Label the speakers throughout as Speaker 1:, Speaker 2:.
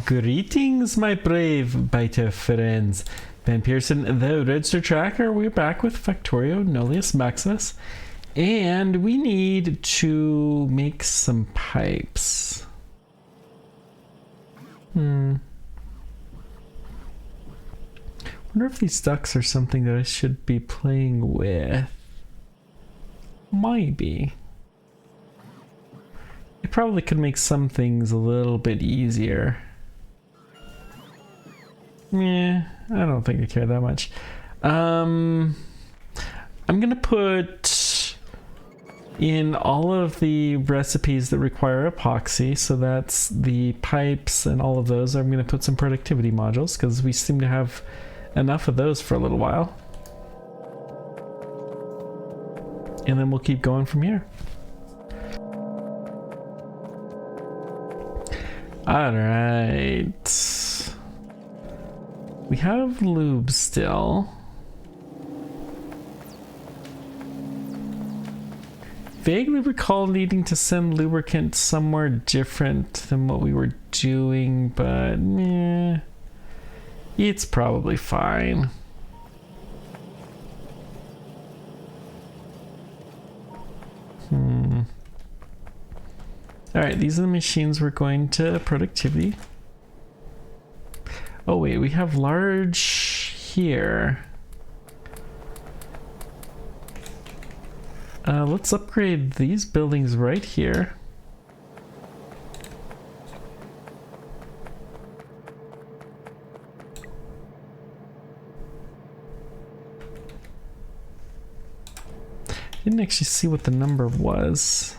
Speaker 1: Greetings, my brave beta friends. Ben Pearson, the Redster Tracker. We're back with Factorio, Nullius, Maximus. And we need to make some pipes. Wonder if these ducks are something that I should be playing with. Maybe. It probably could make some things a little bit easier. Yeah, I don't think I care that much. I'm gonna put in all of the recipes that require epoxy, so that's the pipes and all of those. I'm gonna put some productivity modules because we seem to have enough of those for a little while. And then we'll keep going from here. Alright. We have lube still. Vaguely recall needing to send lubricant somewhere different than what we were doing, but it's probably fine. Alright, these are the machines we're going to productivity. Oh wait, we have large here. Let's upgrade these buildings right here. Didn't actually see what the number was.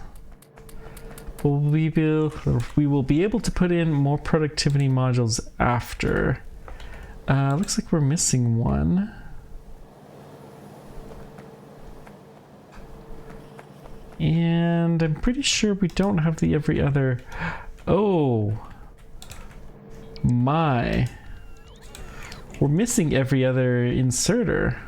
Speaker 1: We will be able to put in more productivity modules after. Looks like we're missing one. And I'm pretty sure we don't have the every other. Oh my. We're missing every other inserter.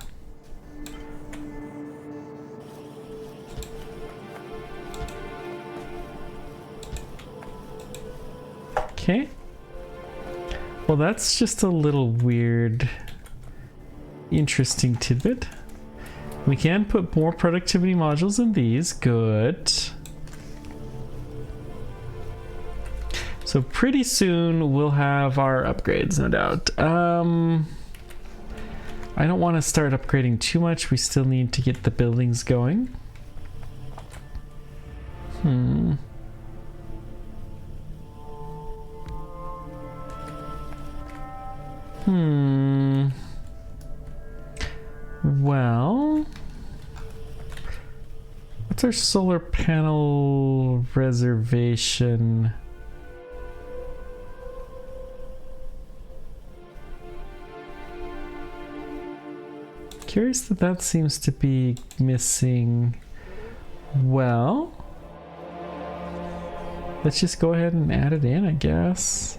Speaker 1: Okay. Well, that's just a little weird, interesting tidbit. We can put more productivity modules in these. Good. So pretty soon we'll have our upgrades, no doubt. I don't want to start upgrading too much. We still need to get the buildings going. Well, what's our solar panel reservation? Curious that that seems to be missing. Well, let's just go ahead and add it in, I guess.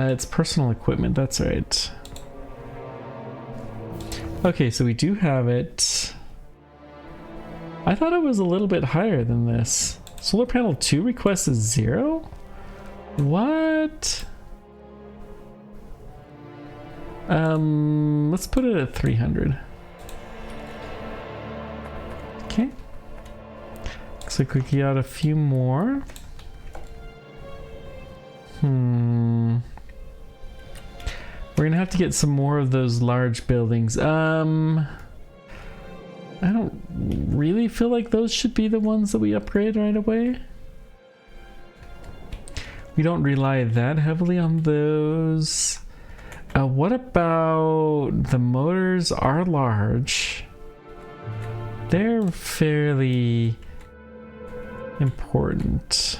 Speaker 1: It's personal equipment, that's right. Okay, so we do have it. I thought it was a little bit higher than this. Solar panel 2 request is 0? What? Let's put it at 300. Okay. Looks like we got a few more. We're gonna have to get some more of those large buildings. I don't really feel like those should be the ones that we upgrade right away. We don't rely that heavily on those. What about the motors are large? They're fairly important.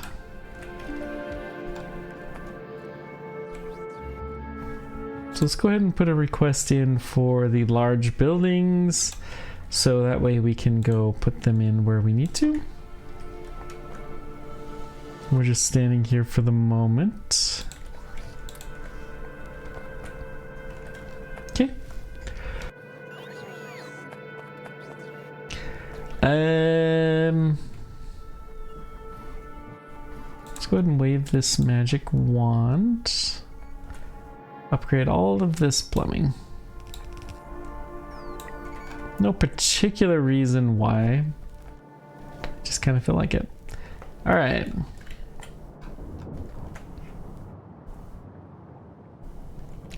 Speaker 1: So let's go ahead and put a request in for the large buildings, so that way we can go put them in where we need to. We're just standing here for the moment. Okay. Let's go ahead and wave this magic wand. Upgrade all of this plumbing. No particular reason why. Just kind of feel like it. All right.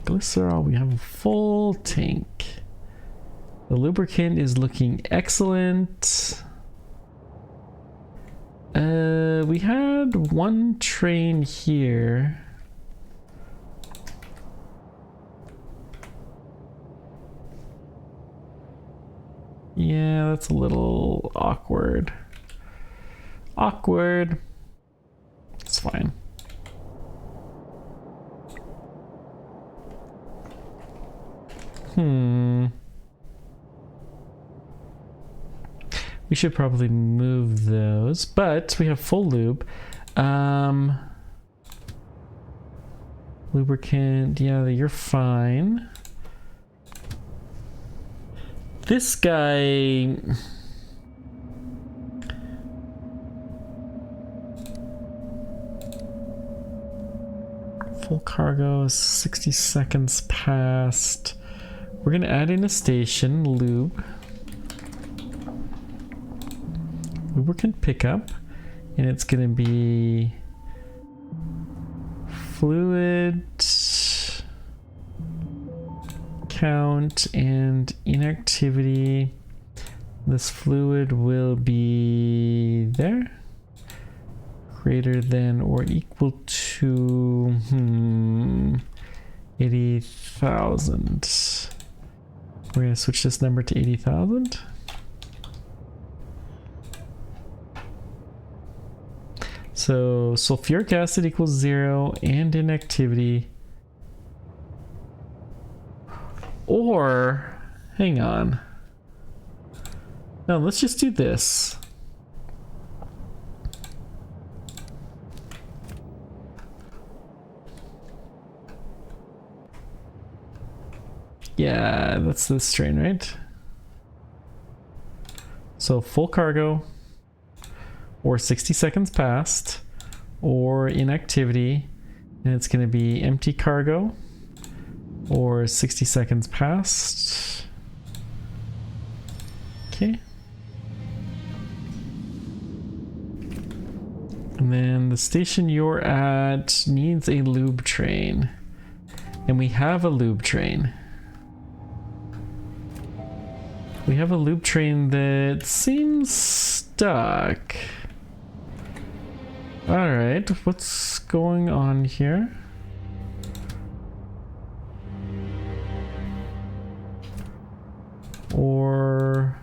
Speaker 1: Glycerol, we have a full tank. The lubricant is looking excellent. We had one train here. Yeah, that's a little awkward. Awkward. It's fine. We should probably move those, but we have full lube. Lubricant, yeah, you're fine. This guy... Full cargo, 60 seconds past. We're gonna add in a station, lube. Lubricant pickup, and it's gonna be fluid count and inactivity. This fluid will be there, greater than or equal to 80,000. We're gonna switch this number to 80,000. So sulfuric acid equals 0 and inactivity. Or, hang on. No, let's just do this. Yeah, that's this train, right? So full cargo, or 60 seconds past, or inactivity, and it's going to be empty cargo, or 60 seconds past. Okay. And then the station you're at needs a lube train, and we have a lube train. We have a lube train that seems stuck. Alright, what's going on here? Or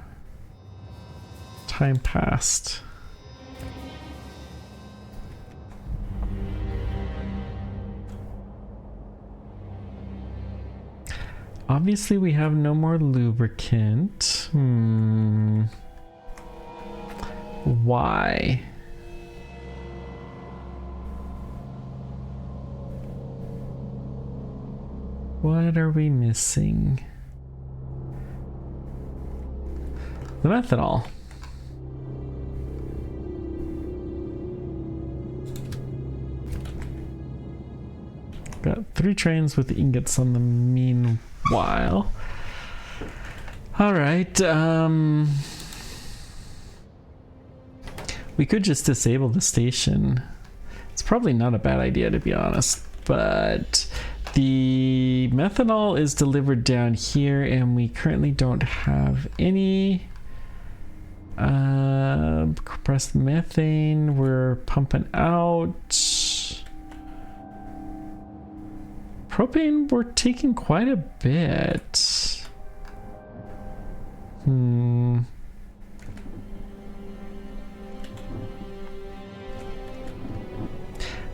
Speaker 1: time passed. Obviously we have no more lubricant. Why? What are we missing? The methanol. Got 3 trains with ingots on the meanwhile. Alright, we could just disable the station. It's probably not a bad idea, to be honest, but the methanol is delivered down here and we currently don't have any. Compressed methane we're pumping out. Propane we're taking quite a bit.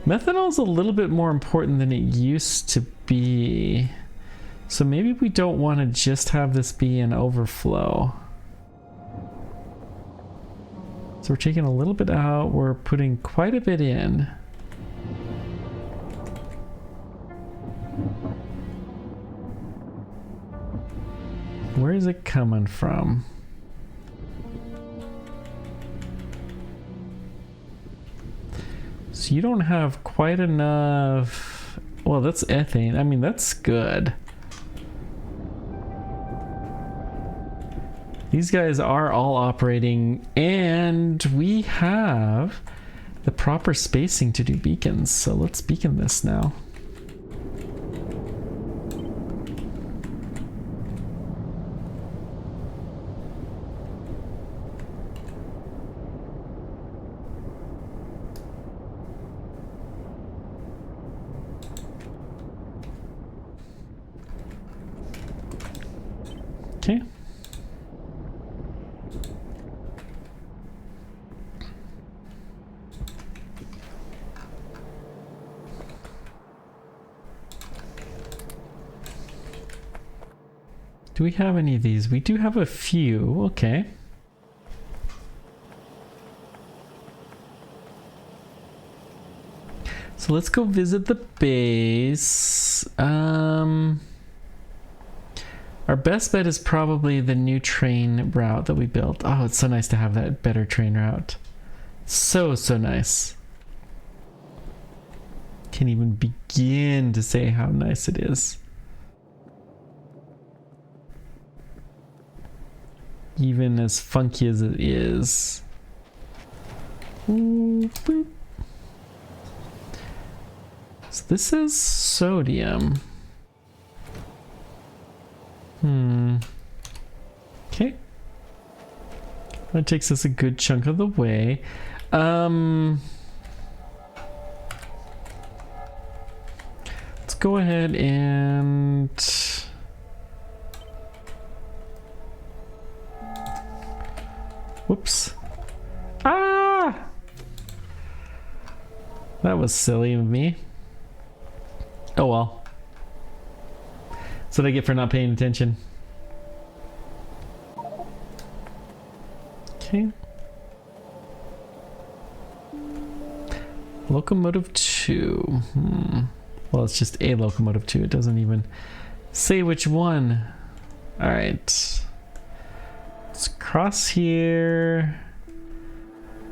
Speaker 1: Methanol's a little bit more important than it used to be. So maybe we don't want to just have this be an overflow. So we're taking a little bit out, we're putting quite a bit in. Where is it coming from? So you don't have quite enough. Well, that's ethane. I mean, that's good. These guys are all operating, and we have the proper spacing to do beacons. So let's beacon this now. Okay. Do we have any of these? We do have a few. Okay. So let's go visit the base. Our best bet is probably the new train route that we built. Oh, it's so nice to have that better train route. So nice. Can't even begin to say how nice it is. Even as funky as it is. Ooh, boop. So this is sodium. Okay. That takes us a good chunk of the way. Let's go ahead and whoops. Ah! That was silly of me. Oh well. That's what I get for not paying attention. Okay. Locomotive 2. Well, it's just a locomotive 2. It doesn't even say which one. Alright. Let's cross here.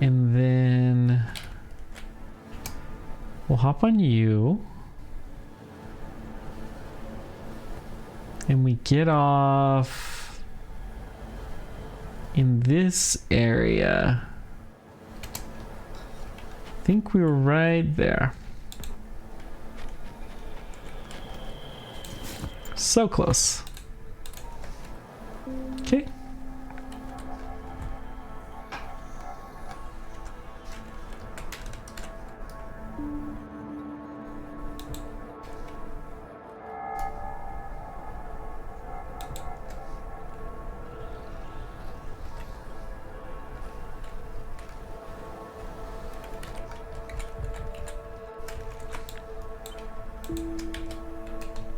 Speaker 1: And then we'll hop on you. And we get off in this area. I think we were right there. So close. Okay.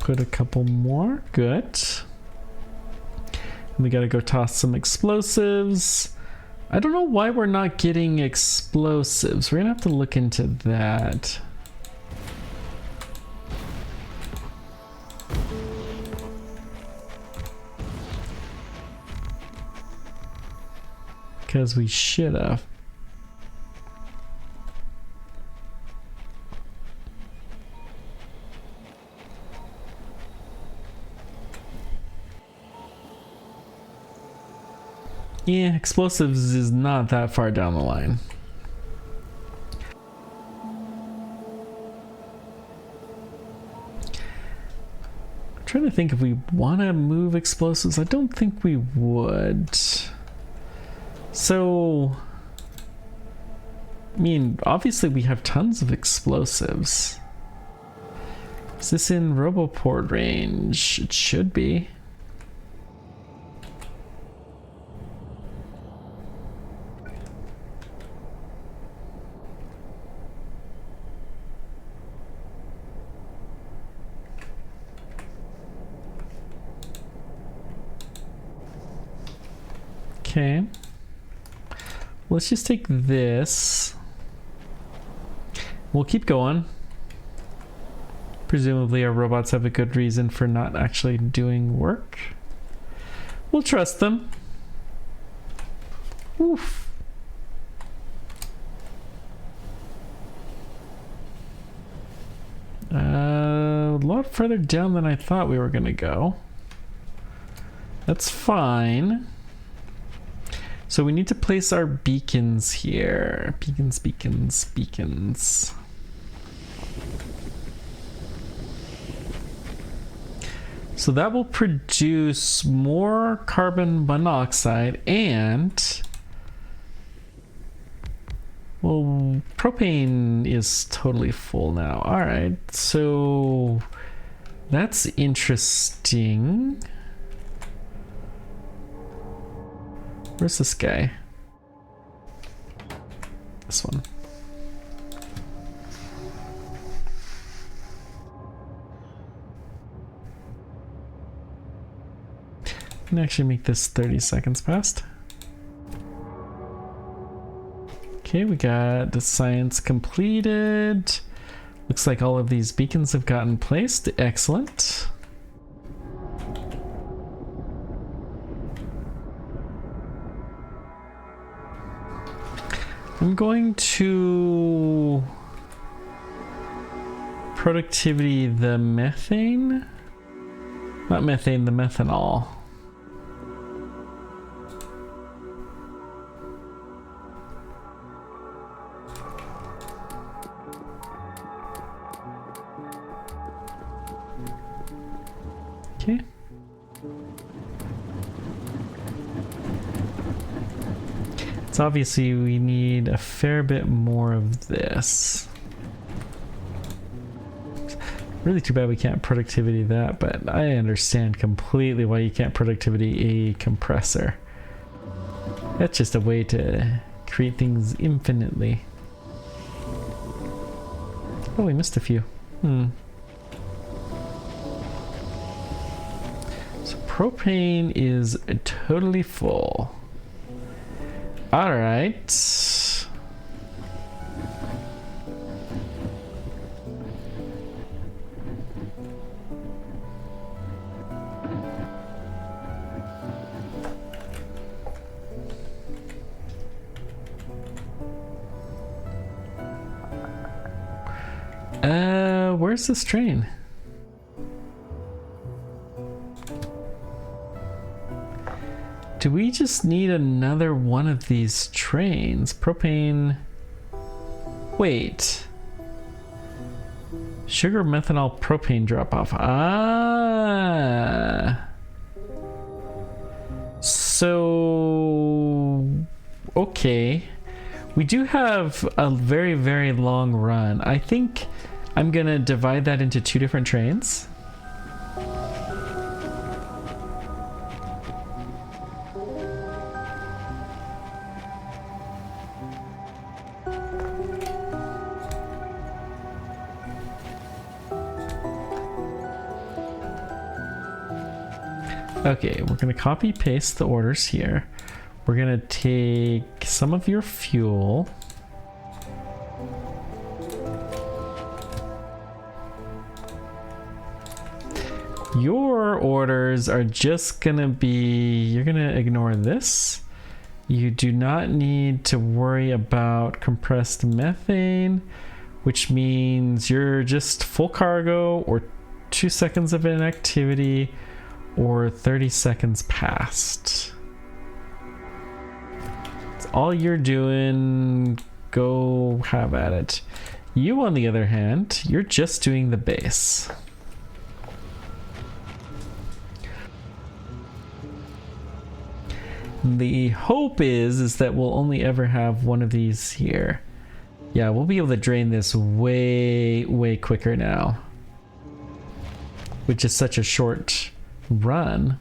Speaker 1: Put a couple more. Good. We gotta go toss some explosives. I don't know why we're not getting explosives. We're gonna have to look into that. Because we should have. Yeah, explosives is not that far down the line. I'm trying to think if we want to move explosives. I don't think we would. So, I mean, obviously we have tons of explosives. Is this in Roboport range? It should be. Okay, let's just take this. We'll keep going. Presumably our robots have a good reason for not actually doing work. We'll trust them. Oof. A lot further down than I thought we were going to go. That's fine. So we need to place our beacons here. Beacons, beacons, beacons. So that will produce more carbon monoxide and... well, propane is totally full now. All right, so that's interesting. Where's this guy? This one. I can actually make this 30 seconds past. Okay, we got the science completed. Looks like all of these beacons have gotten placed. Excellent. I'm going to productivity the methane. Not methane, the methanol. Okay. So obviously we need a fair bit more of this. Really too bad we can't productivity that, but I understand completely why you can't productivity a compressor. That's just a way to create things infinitely. Oh, we missed a few. So propane is totally full. All right. Where's this train? Do we just need another one of these trains? Propane. Wait. Sugar, methanol, propane drop off. Ah. So. Okay. We do have a very, very long run. I think I'm gonna divide that into two different trains. Okay, we're gonna copy paste the orders here. We're gonna take some of your fuel. Your orders are just gonna be, you're gonna ignore this. You do not need to worry about compressed methane, which means you're just full cargo or 2 seconds of inactivity or 30 seconds past. It's all you're doing. Go have at it. You, on the other hand, you're just doing the base. The hope is that we'll only ever have one of these here. Yeah, we'll be able to drain this way, way quicker now. Which is such a short run.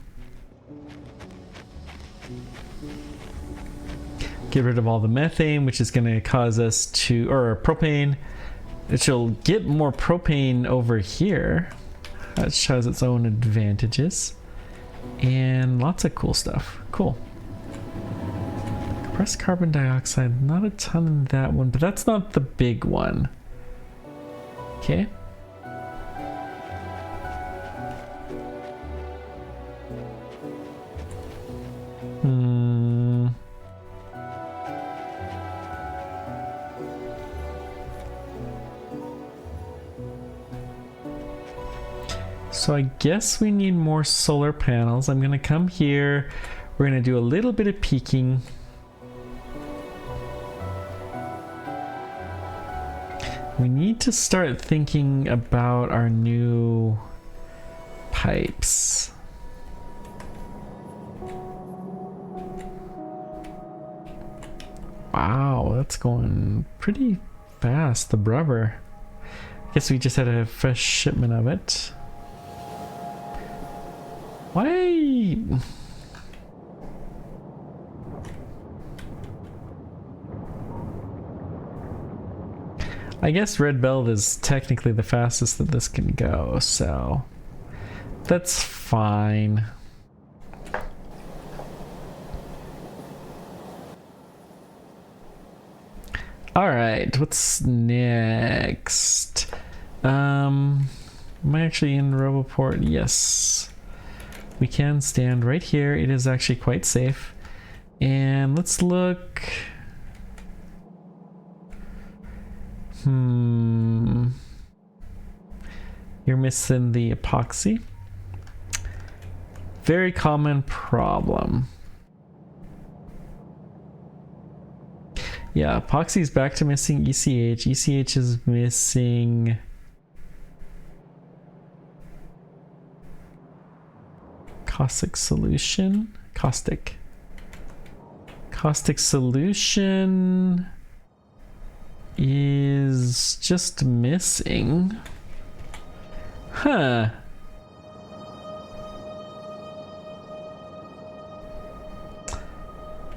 Speaker 1: Get rid of all the methane, which is going to cause us to, or propane. It shall get more propane over here. That has its own advantages. And lots of cool stuff. Cool. Compressed carbon dioxide, not a ton in that one, but that's not the big one. Okay. So I guess we need more solar panels. I'm gonna come here. We're gonna do a little bit of peaking. We need to start thinking about our new pipes. Wow, that's going pretty fast, the rubber. I guess we just had a fresh shipment of it. Why? I guess red belt is technically the fastest that this can go, so that's fine. All right, what's next? Am I actually in Roboport? Yes. We can stand right here. It is actually quite safe. And let's look. You're missing the epoxy. Very common problem. Yeah, epoxy is back to missing ECH. ECH is missing caustic solution. Caustic solution is just missing. Huh.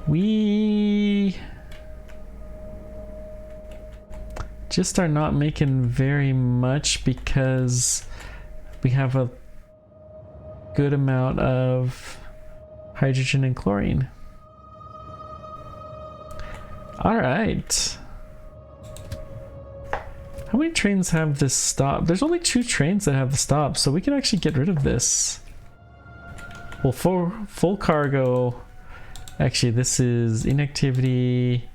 Speaker 1: We just are not making very much because we have a good amount of hydrogen and chlorine. All right. How many trains have this stop? There's only 2 trains that have the stop, so we can actually get rid of this. Well, full cargo. Actually, this is inactivity,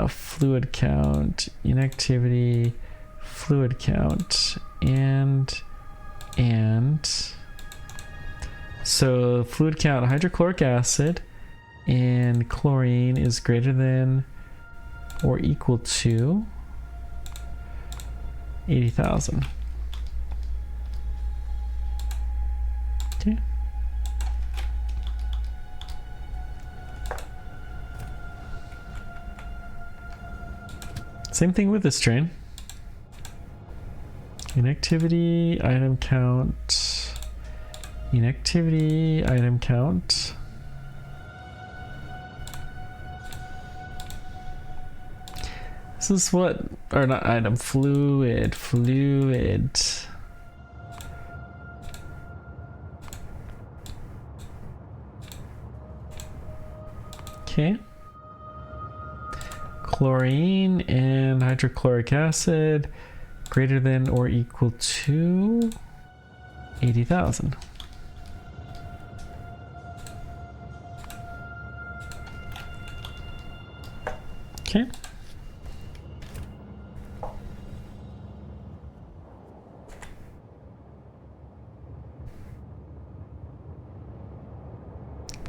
Speaker 1: fluid count, inactivity, fluid count, and so fluid count, hydrochloric acid and chlorine is greater than or equal to 80,000. Okay. Same thing with this train. Inactivity, item count, inactivity, item count. This is what, or not item, fluid. Okay. Chlorine and hydrochloric acid greater than or equal to 80,000. Okay.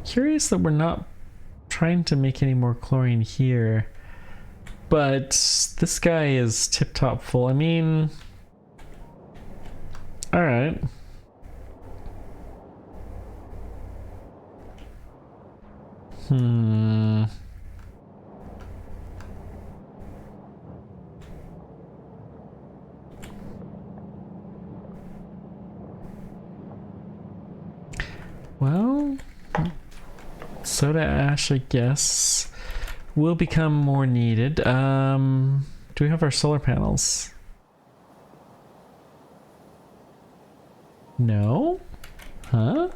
Speaker 1: Curious that we're not trying to make any more chlorine here. But this guy is tip-top full. I mean, all right. Well, soda ash, I guess, will become more needed. Do we have our solar panels? No? Huh?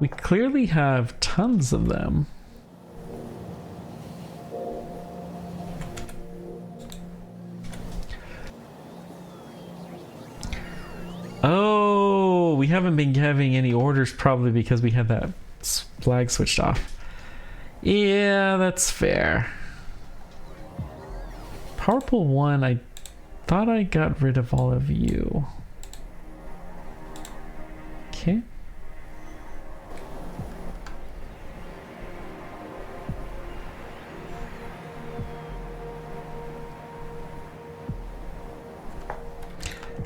Speaker 1: We clearly have tons of them. Oh, we haven't been having any orders probably because we had that flag switched off. Yeah, that's fair. power pool 1, I thought I got rid of all of you. Okay.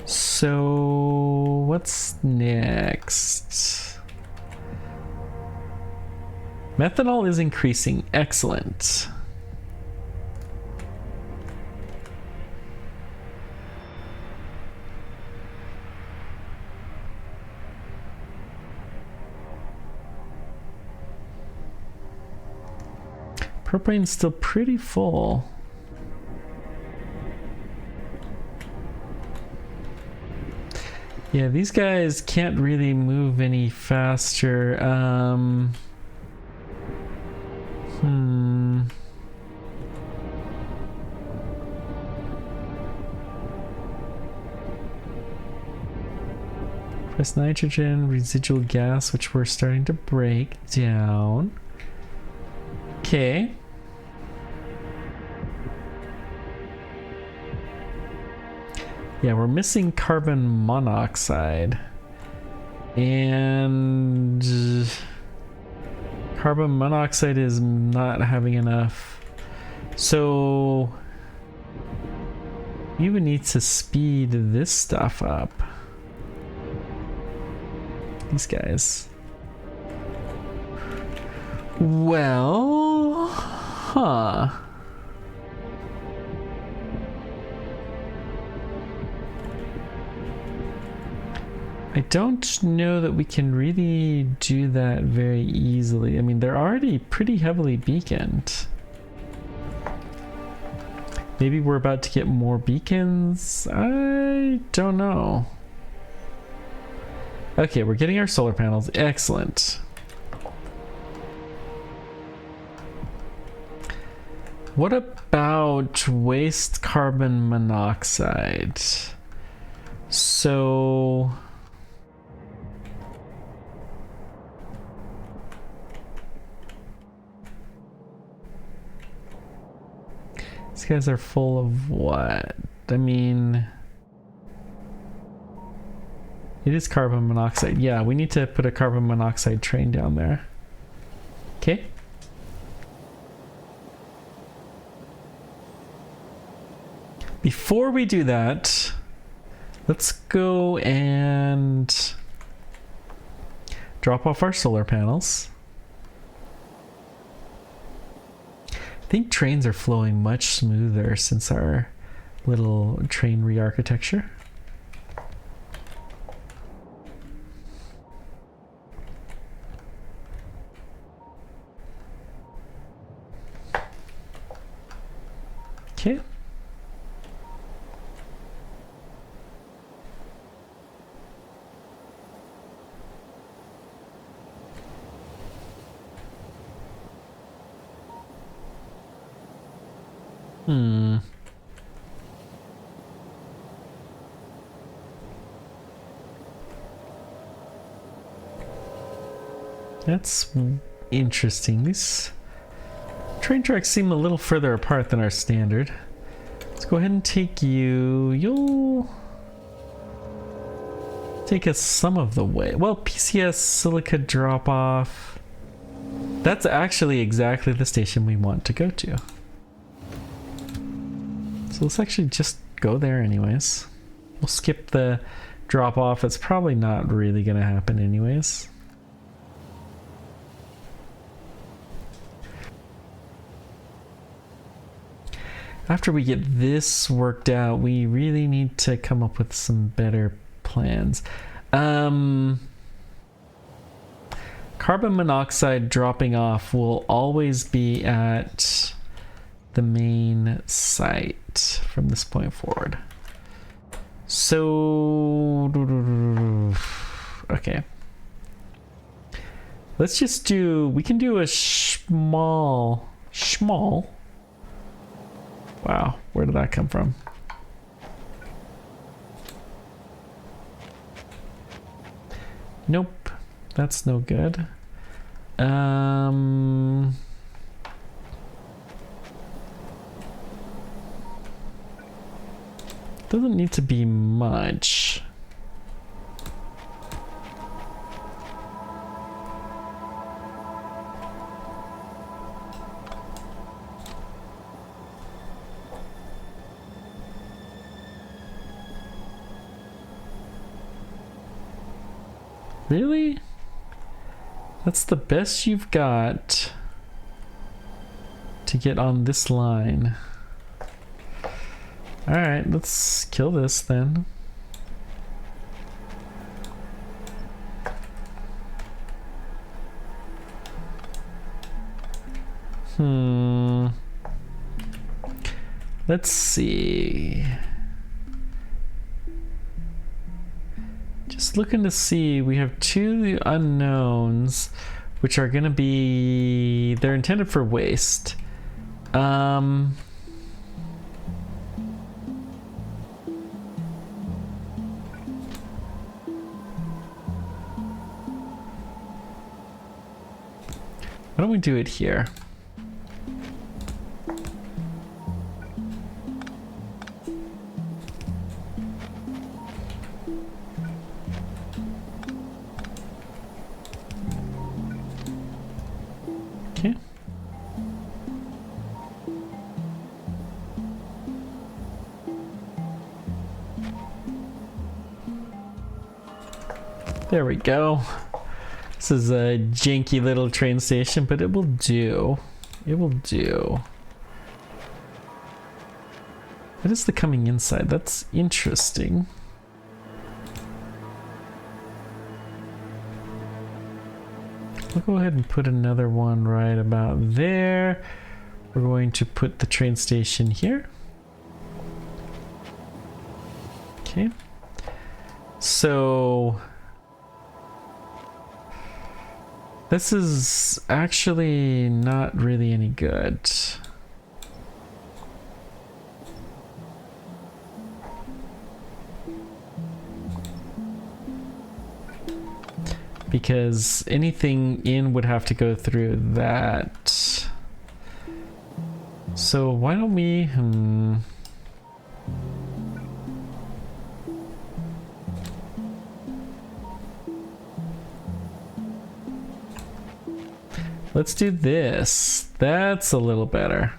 Speaker 1: So what's next? Methanol is increasing. Excellent. Propane's still pretty full. Yeah, these guys can't really move any faster. Press nitrogen, residual gas, which we're starting to break down. Okay. Yeah, we're missing carbon monoxide. And carbon monoxide is not having enough. So you would need to speed this stuff up. These guys. Well, huh. I don't know that we can really do that very easily. I mean, they're already pretty heavily beaconed. Maybe we're about to get more beacons? I don't know. Okay, we're getting our solar panels. Excellent. What about waste carbon monoxide? So these guys are full of what? I mean, it is carbon monoxide. Yeah, we need to put a carbon monoxide train down there. Okay. Before we do that, let's go and drop off our solar panels. I think trains are flowing much smoother since our little train re-architecture. Okay. That's interesting. These train tracks seem a little further apart than our standard. Let's go ahead and take you. You'll take us some of the way. Well, PCS silica drop off. That's actually exactly the station we want to go to. So let's actually just go there anyways. We'll skip the drop off. It's probably not really going to happen anyways. After we get this worked out, we really need to come up with some better plans. Carbon monoxide dropping off will always be at the main site from this point forward. So, okay. Let's just do, we can do a small. Wow, where did that come from? Nope, that's no good. Doesn't need to be much. Really? That's the best you've got to get on this line. Alright, let's kill this then. Let's see. Just looking to see, we have two unknowns, which are gonna be, they're intended for waste. Why don't we do it here? Okay. There we go. This is a janky little train station, but it will do. It will do. What is the coming inside? That's interesting. We'll go ahead and put another one right about there. We're going to put the train station here. Okay. So this is actually not really any good. Because anything in would have to go through that. So why don't we... Let's do this. That's a little better.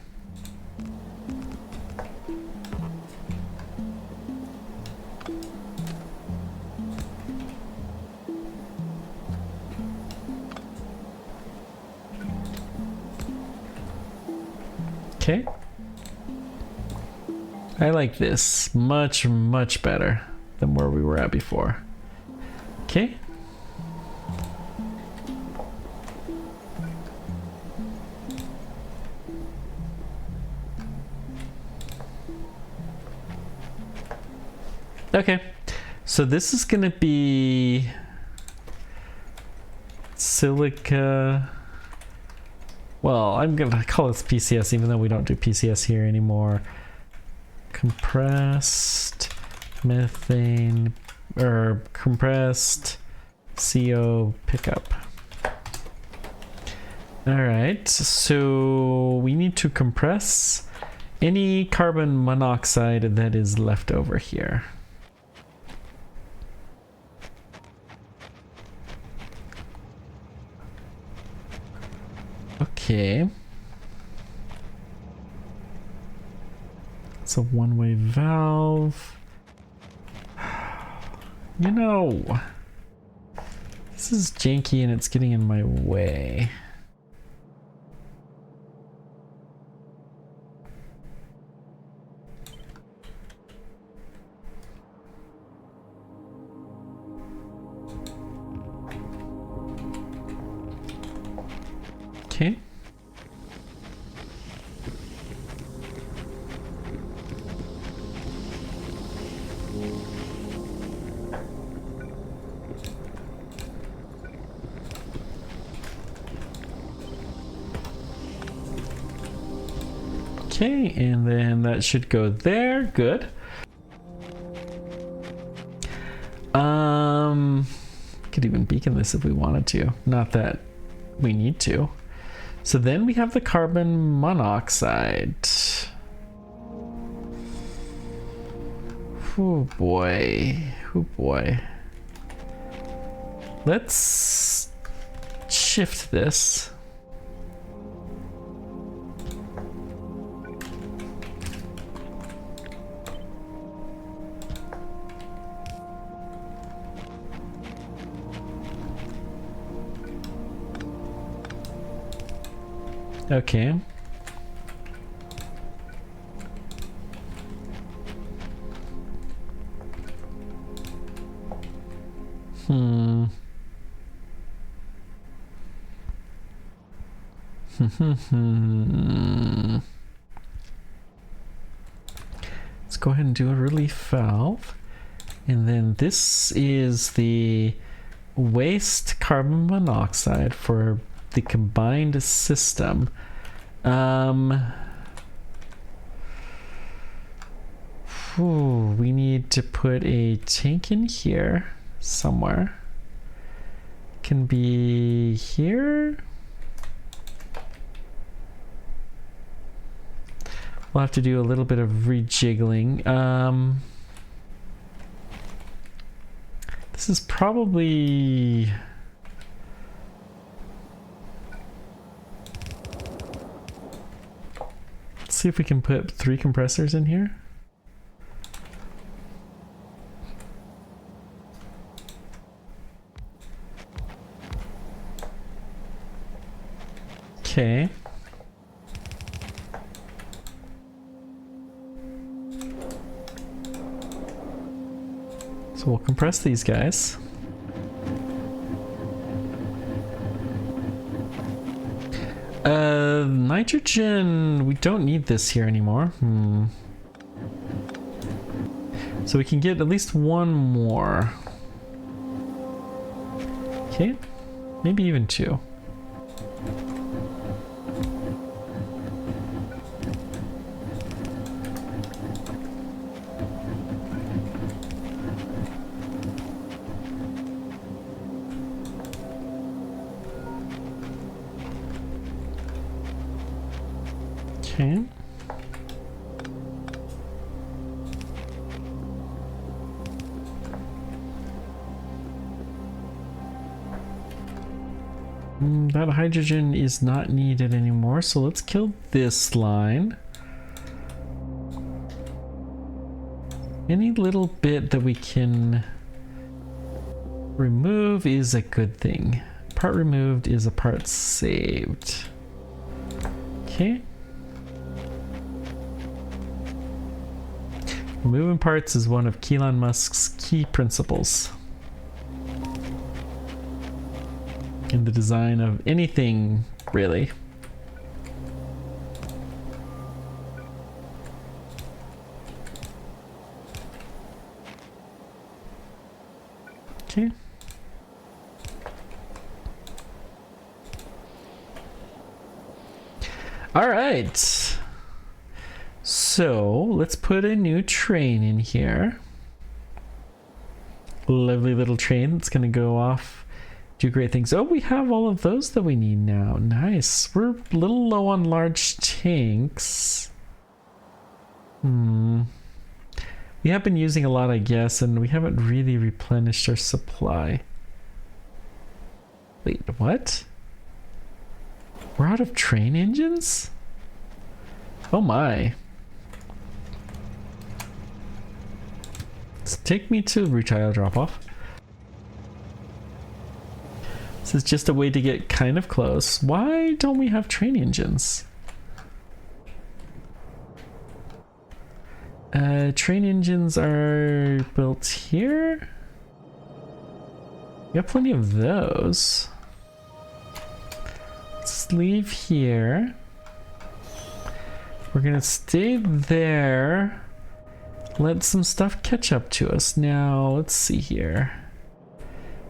Speaker 1: Okay. I like this much, much better than where we were at before. Okay. Okay, so this is gonna be silica. Well, I'm gonna call this PCS even though we don't do PCS here anymore. Compressed methane, or compressed CO pickup. All right, so we need to compress any carbon monoxide that is left over here. Okay. It's a one-way valve. You know, this is janky and it's getting in my way. Okay. Okay, and then that should go there. Good. Could even beacon this if we wanted to. Not that we need to. So then we have the carbon monoxide. Oh boy. Oh boy. Let's shift this. Okay. Let's go ahead and do a relief valve. And then this is the waste carbon monoxide for the combined system. We need to put a tank in here somewhere. Can be here. We'll have to do a little bit of rejiggling. This is probably... Let's see if we can put 3 compressors in here. Okay. So we'll compress these guys. Nitrogen, we don't need this here anymore. So we can get at least 1 more. Okay, maybe even 2. Okay. That hydrogen is not needed anymore, so let's kill this line. Any little bit that we can remove is a good thing. Part removed is a part saved. Okay. Removing parts is one of Elon Musk's key principles in the design of anything, really. Okay. All right. So let's put a new train in here. Lovely little train that's gonna go off, do great things. Oh, we have all of those that we need now. Nice. We're a little low on large tanks. We have been using a lot, I guess, and we haven't really replenished our supply. Wait, what? We're out of train engines? Oh my. Let's take me to retail drop-off. This is just a way to get kind of close. Why don't we have train engines? Train engines are built here. We have plenty of those. Let's leave here. We're gonna stay there. Let some stuff catch up to us. Now, let's see here.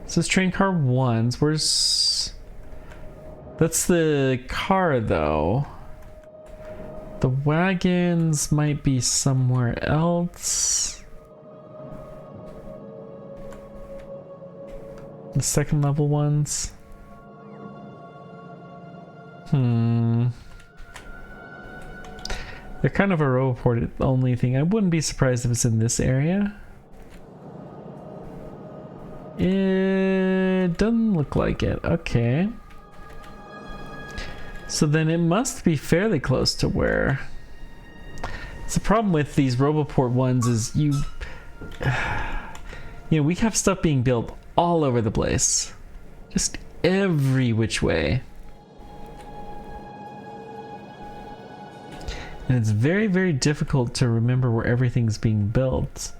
Speaker 1: This is train car 1s. Where's... That's the car, though. The wagons might be somewhere else. The second level ones. They're kind of a Roboport only thing. I wouldn't be surprised if it's in this area. It doesn't look like it. Okay. So then it must be fairly close to where... The problem with these Roboport ones is you know, we have stuff being built all over the place. Just every which way. And it's very, very difficult to remember where everything's being built.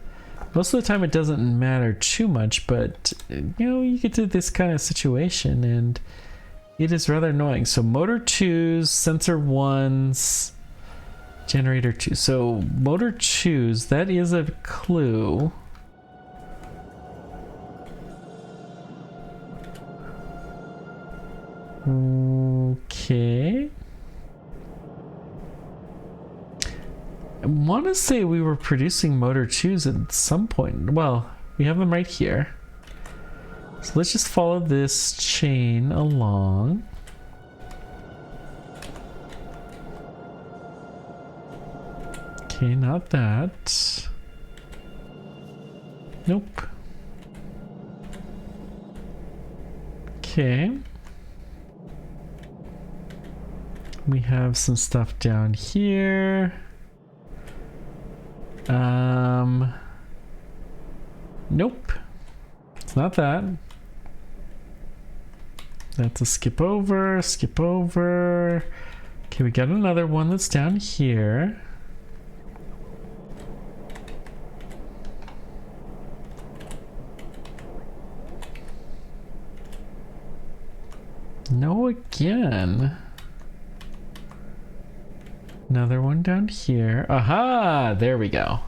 Speaker 1: Most of the time it doesn't matter too much, but you know, you get to this kind of situation and it is rather annoying. So motor 2s, sensor 1s, generator 2. So motor 2s, that is a clue. Okay. I want to say we were producing motor 2s at some point. Well, we have them right here. So let's just follow this chain along. Okay, not that. Nope. Okay. We have some stuff down here. Nope. It's not that. That's a skip over, skip over. Okay, we got another one that's down here. No again. Another one down here. Aha! There we go.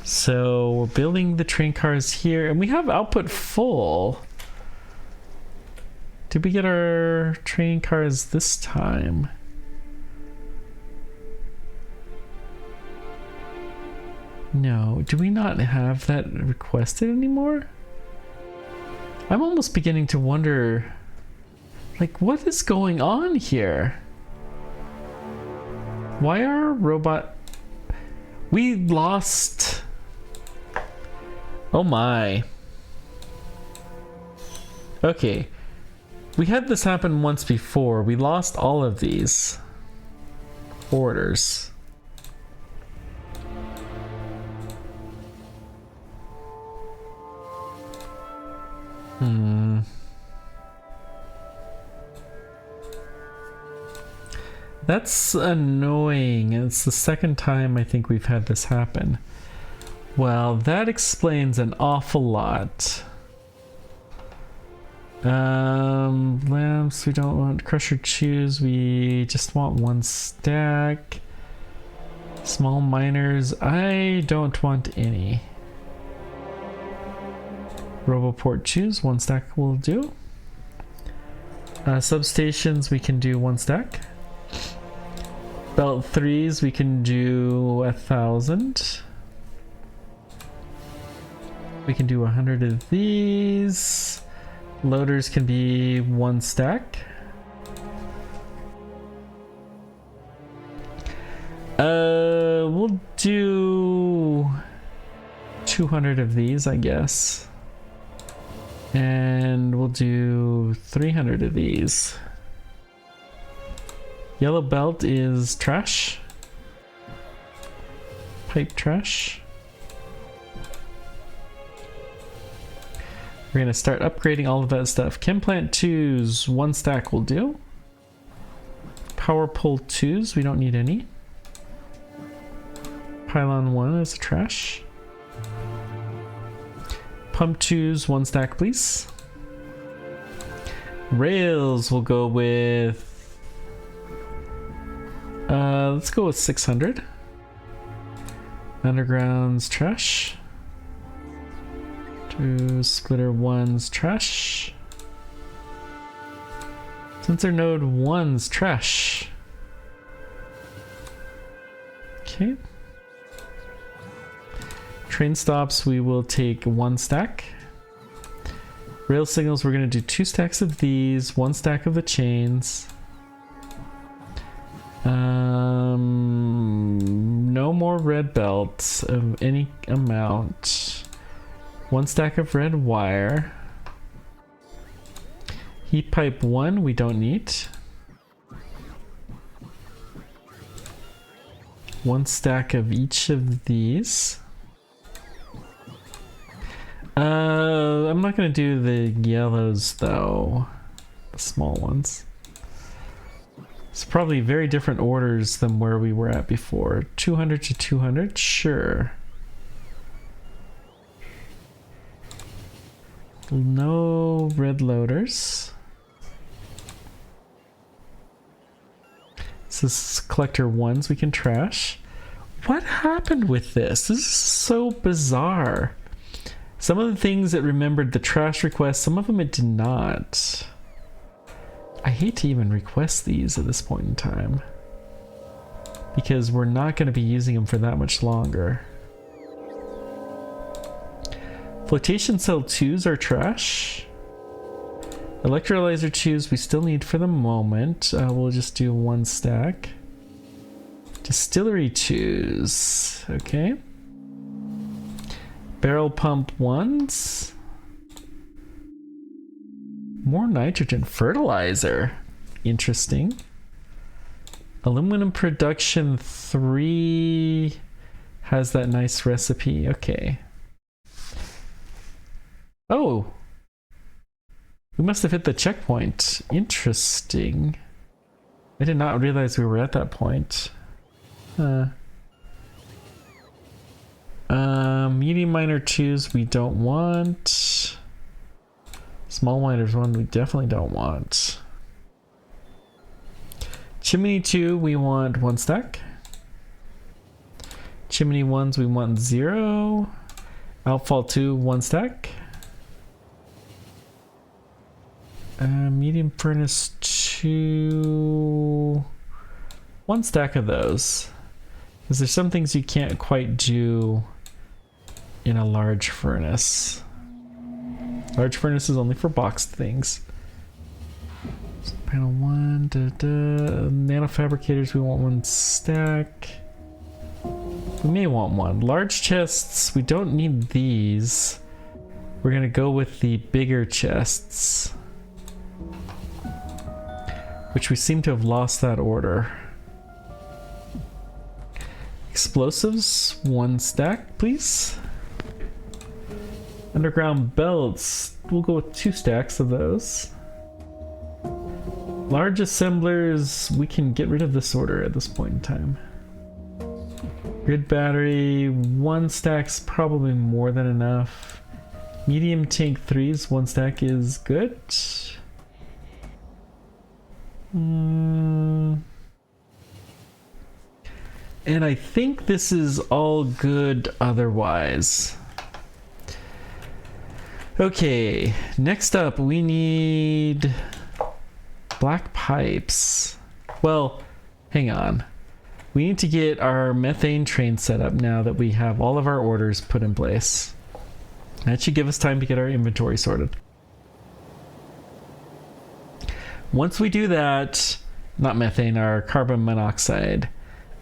Speaker 1: So we're building the train cars here, and we have output full. Did we get our train cars this time? No. Do we not have that requested anymore? I'm almost beginning to wonder, like, what is going on here? Why are robot... We lost... Oh my. Okay. We had this happen once before. We lost all of these orders. That's annoying. It's the second time I think we've had this happen. Well, that explains an awful lot. Lamps, we don't want crusher chews, we just want one stack. Small miners, I don't want any. Roboport chews, one stack will do. Substations, we can do one stack. Belt 3s, we can do 1,000. We can do 100 of these. Loaders can be one stack. We'll do 200 of these, I guess. And we'll do 300 of these. Yellow belt is trash. Pipe trash. We're gonna start upgrading all of that stuff. Chem plant 2s, one stack will do. Power pole 2s, we don't need any. Pylon 1 is trash. Pump 2s, one stack please. Rails will go with... let's go with 600. Underground's trash. 2 splitter 1's trash. Sensor node 1's trash. Okay. Train stops, we will take one stack. Rail signals, we're going to do 2 stacks of these, 1 stack of the chains. No more red belts of any amount. 1 stack of red wire. Heat pipe 1 we don't need. 1 stack of each of these. I'm not gonna do the yellows though. The small ones. It's probably very different orders than where we were at before. 200 to 200, sure. No red loaders. This is collector 1s we can trash. What happened with this? This is so bizarre. Some of the things it remembered the trash request, some of them it did not. I hate to even request these at this point in time, because we're not going to be using them for that much longer. Flotation cell 2s are trash. Electrolyzer 2s we still need for the moment. We'll just do 1 stack. Distillery 2s, okay. Barrel pump 1s. More nitrogen fertilizer. Interesting. Aluminum production 3 has that nice recipe. Okay. Oh. We must have hit the checkpoint. Interesting. I did not realize we were at that point. Medium miner 2s we don't want. Small miners 1 we definitely don't want. Chimney 2 we want 1 stack. Chimney 1s we want 0. Outfall 2 1 stack. Medium furnace 2 1 stack of those, because there's some things you can't quite do in a large furnace. Large furnace is only for boxed things. So panel 1, nanofabricators we want 1 stack. We may want 1. Large chests, we don't need these. We're gonna go with the bigger chests, which we seem to have lost that order. Explosives, 1 stack, please. Underground belts, we'll go with 2 stacks of those. Large assemblers, we can get rid of this order at this point in time. Grid battery, 1 stack's probably more than enough. Medium tank 3s, 1 stack is good. And I think this is all good otherwise. Okay, next up we need black pipes. Well, hang on. We need to get our methane train set up now that we have all of our orders put in place. That should give us time to get our inventory sorted. Once we do that, not methane, our carbon monoxide,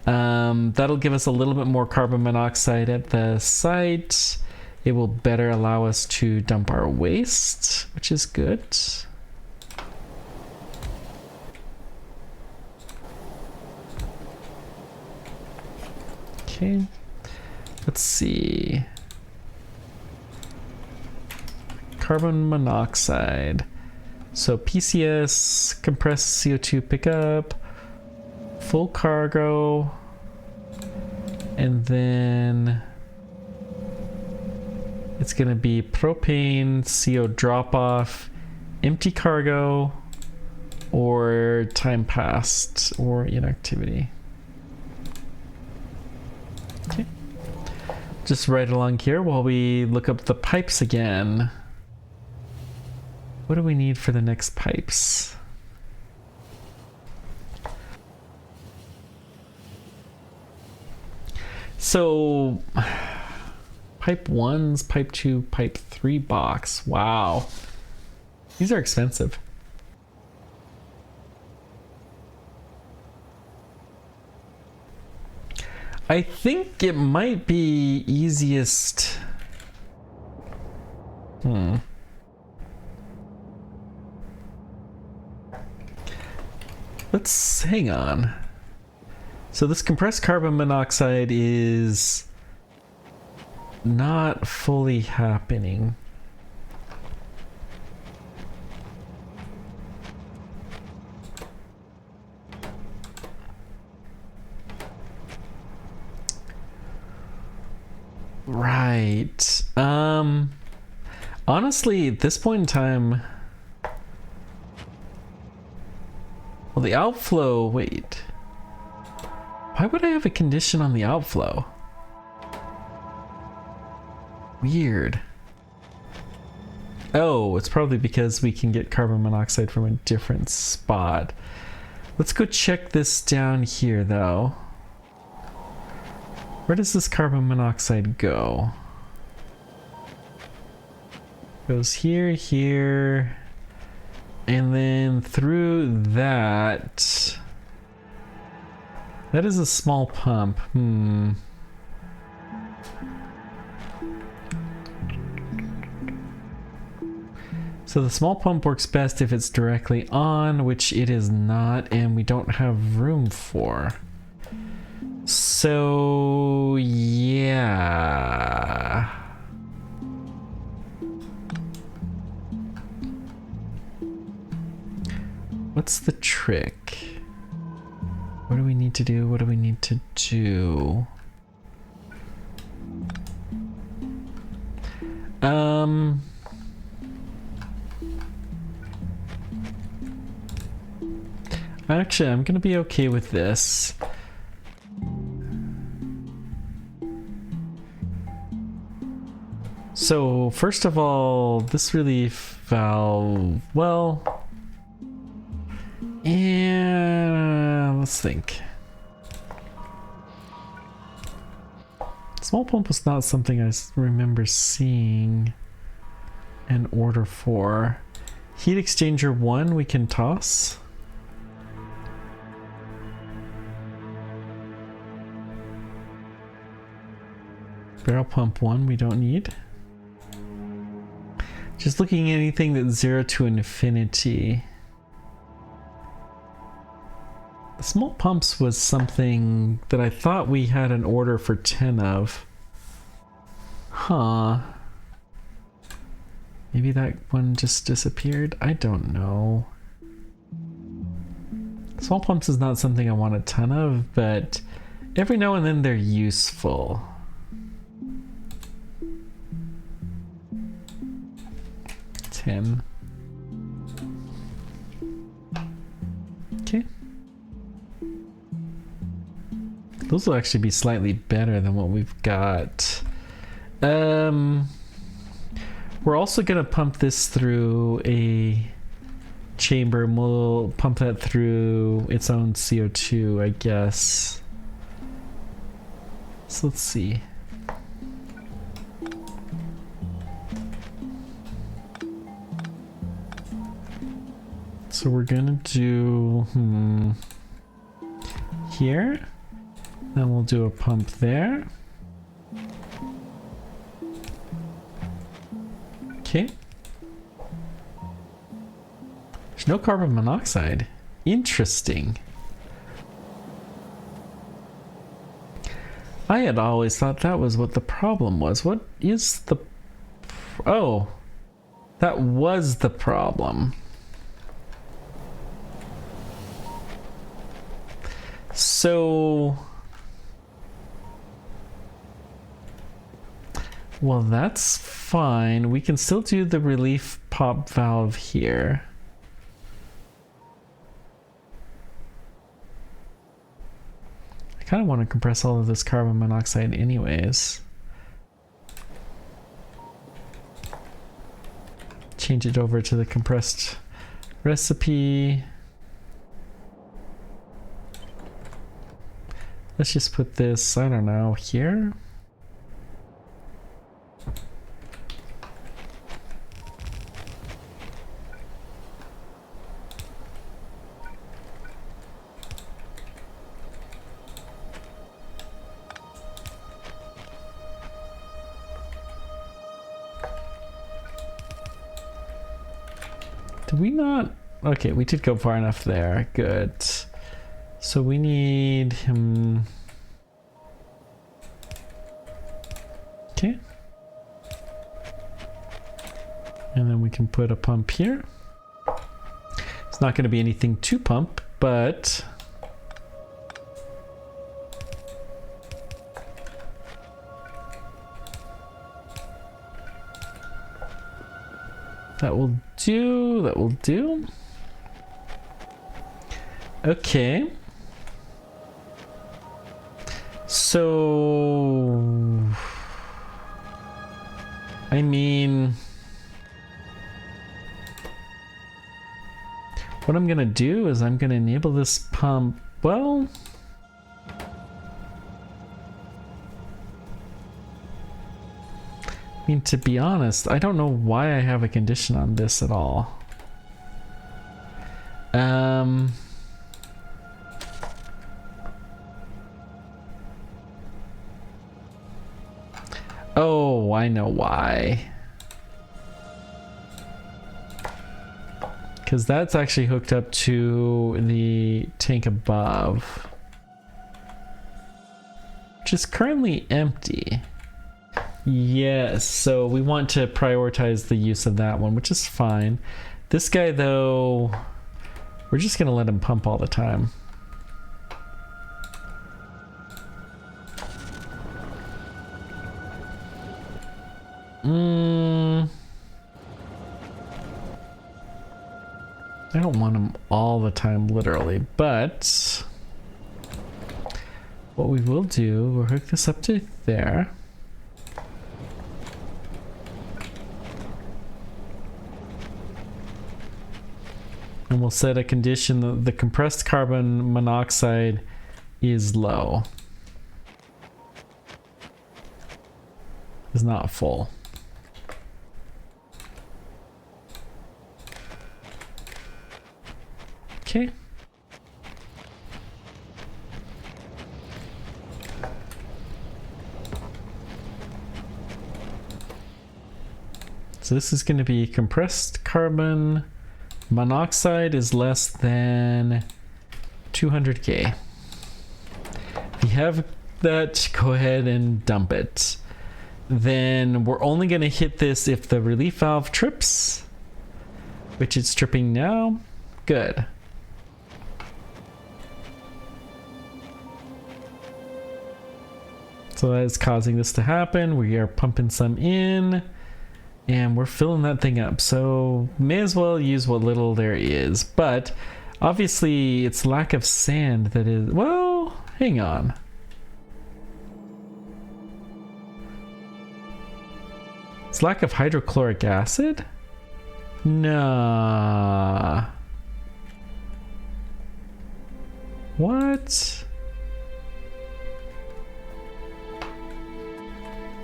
Speaker 1: that'll give us a little bit more carbon monoxide at the site. It will better allow us to dump our waste, which is good. Okay, let's see. Carbon monoxide. So PCS, compressed CO2 pickup, full cargo, and then it's going to be propane, CO drop off, empty cargo, or time passed, or inactivity. Okay. Just right along here while we look up the pipes again. What do we need for the next pipes? So, pipe 1's, pipe 2, pipe 3 box. Wow. These are expensive. I think it might be easiest. Let's hang on. So this compressed carbon monoxide is not fully happening. Right. Honestly, at this point in time, well, the outflow, wait. Why would I have a condition on the outflow? Weird. Oh, it's probably because we can get carbon monoxide from a different spot. Let's go check this down here, though. Where does this carbon monoxide go? Goes here, here, and then through that. That is a small pump. So the small pump works best if it's directly on, which it is not, and we don't have room for. So, yeah. What's the trick? What do we need to do? What do we need to do? Actually, I'm gonna be okay with this. So, first of all, this relief valve, well, and let's think. Small pump was not something I remember seeing an order for. Heat exchanger 1 we can toss. Barrel pump 1 we don't need. Just looking at anything that's 0 to infinity. Small pumps was something that I thought we had an order for 10 of. Huh. Maybe that one just disappeared? I don't know. Small pumps is not something I want a ton of, but every now and then they're useful. Okay. Those will actually be slightly better than what we've got. We're also gonna pump this through a chamber and we'll pump that through its own CO2, I guess. So let's see. So we're gonna do here, then we'll do a pump there. Okay. There's no carbon monoxide. Interesting. I had always thought that was what the problem was. What is the... Oh, that was the problem. So, well, that's fine. We can still do the relief pop valve here. I kind of want to compress all of this carbon monoxide anyways. Change it over to the compressed recipe. Let's just put this, I don't know, here. Did we not? Okay, we did go far enough there. Good. So we need him. Okay. And then we can put a pump here. It's not going to be anything to pump, but that will do. That will do. Okay. So, I mean, what I'm gonna do is I'm gonna enable this pump. Well, I mean, to be honest, I don't know why I have a condition on this at all. Oh, I know why. Because that's actually hooked up to the tank above, which is currently empty. Yes, so we want to prioritize the use of that one, which is fine. This guy, though, we're just going to let him pump all the time. I don't want him all the time, literally, but what we will do, we'll hook this up to there. And we'll set a condition that the compressed carbon monoxide is low. Is not full. Okay. So this is going to be compressed carbon monoxide is less than 200K. If you have that, go ahead and dump it. Then we're only going to hit this if the relief valve trips, which it's tripping now. Good. So that is causing this to happen. We are pumping some in and we're filling that thing up. So may as well use what little there is. But obviously it's lack of sand that is, well, hang on. It's lack of hydrochloric acid? Nah. What?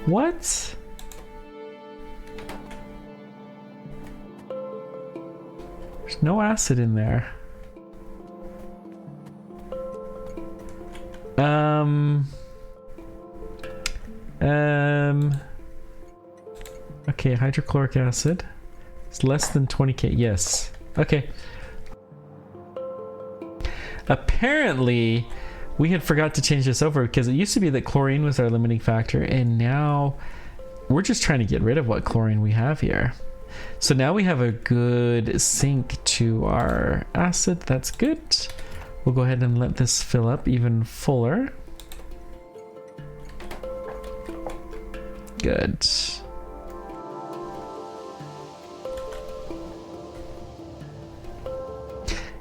Speaker 1: What? There's no acid in there. Okay, hydrochloric acid. It's less than 20K. Yes. Okay. Apparently, we had forgot to change this over because it used to be that chlorine was our limiting factor, and now we're just trying to get rid of what chlorine we have here. So now we have a good sink to our acid. That's good. We'll go ahead and let this fill up even fuller. Good.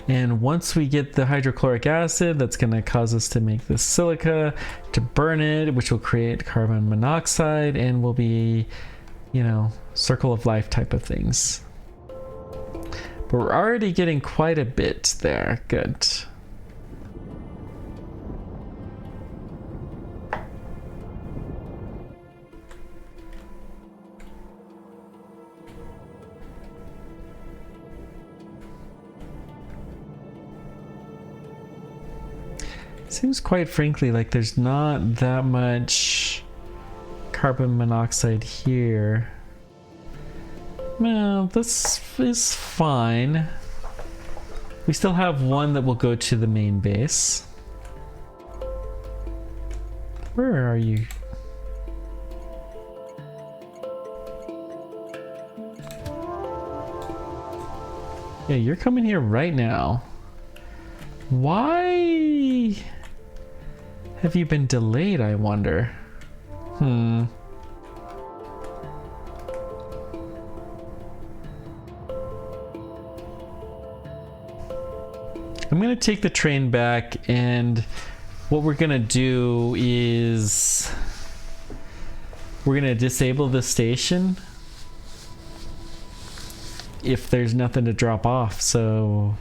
Speaker 1: And once we get the hydrochloric acid, that's going to cause us to make this silica, to burn it, which will create carbon monoxide, and will be, you know, circle of life type of things. But we're already getting quite a bit there. Good. Seems quite frankly like there's not that much carbon monoxide here. Well, this is fine. We still have one that will go to the main base. Where are you? Yeah, you're coming here right now. Why have you been delayed, I wonder? I'm gonna take the train back, and what we're gonna do is we're gonna disable the station if there's nothing to drop off, so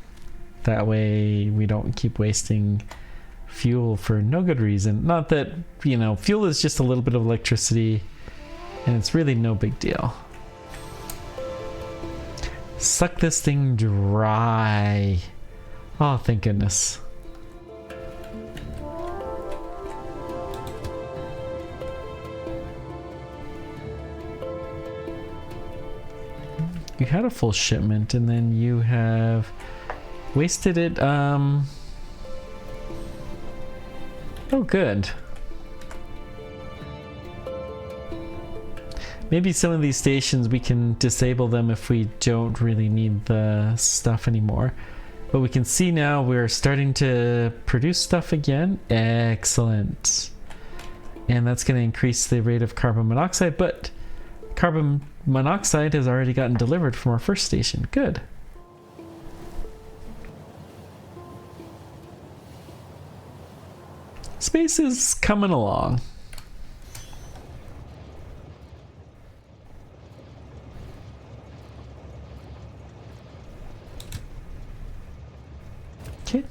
Speaker 1: that way we don't keep wasting fuel for no good reason. Not that, you know, fuel is just a little bit of electricity and it's really no big deal. Suck this thing dry. Oh, thank goodness. You had a full shipment and then you have wasted it. Oh, good. Maybe some of these stations we can disable them if we don't really need the stuff anymore. But we can see now we're starting to produce stuff again. Excellent. And that's going to increase the rate of carbon monoxide, but carbon monoxide has already gotten delivered from our first station. Good. Space is coming along. Okay.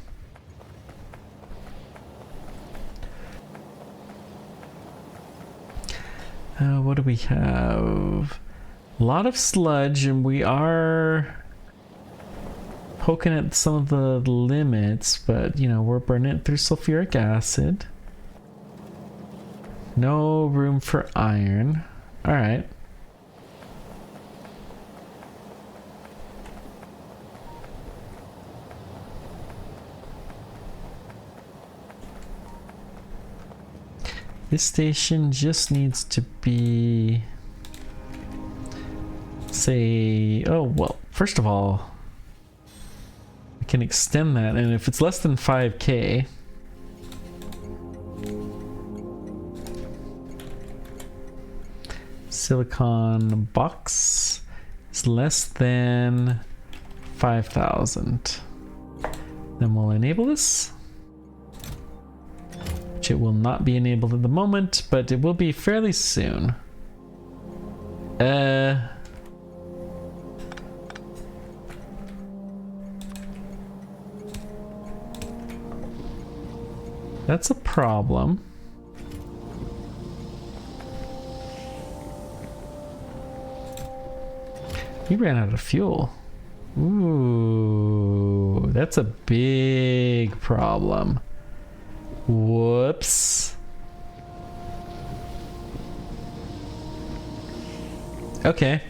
Speaker 1: What do we have? A lot of sludge, and we are poking at some of the limits, but you know, we're burning it through sulfuric acid. No room for iron. All right. This station just needs to be, say, oh, well, first of all, we can extend that, and if it's less than 5K, silicon box is less than 5,000. Then we'll enable this. Which it will not be enabled at the moment, but it will be fairly soon. That's a problem. We ran out of fuel. Ooh, that's a big problem. Whoops. Okay.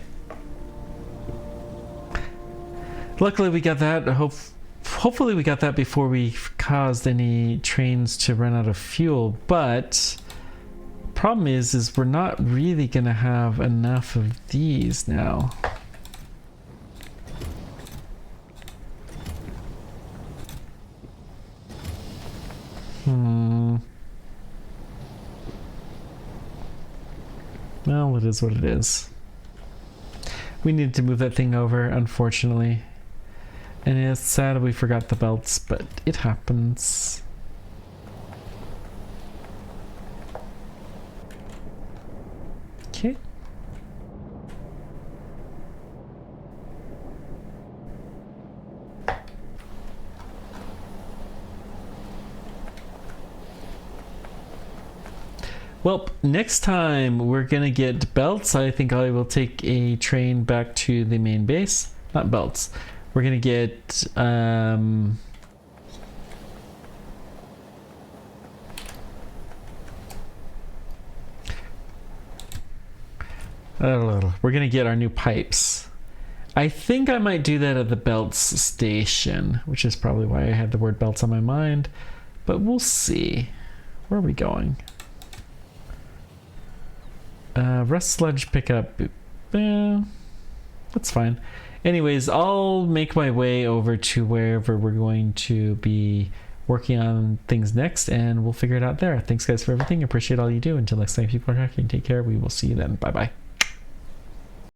Speaker 1: Luckily we got that. Hopefully we got that before we caused any trains to run out of fuel, but problem is we're not really gonna have enough of these now. Well, it is what it is. We needed to move that thing over, unfortunately. And it's sad we forgot the belts, but it happens. Okay. Well, next time we're gonna get belts. I think I will take a train back to the main base. Not belts. We're gonna get we're gonna get our new pipes. I think I might do that at the belts station, which is probably why I had the word belts on my mind. But we'll see. Where are we going? Rust sludge pickup. That's fine. Anyways, I'll make my way over to wherever we're going to be working on things next, and we'll figure it out there. Thanks guys for everything. Appreciate all you do. Until next time, people are hacking. Take care. We will see you then. Bye bye.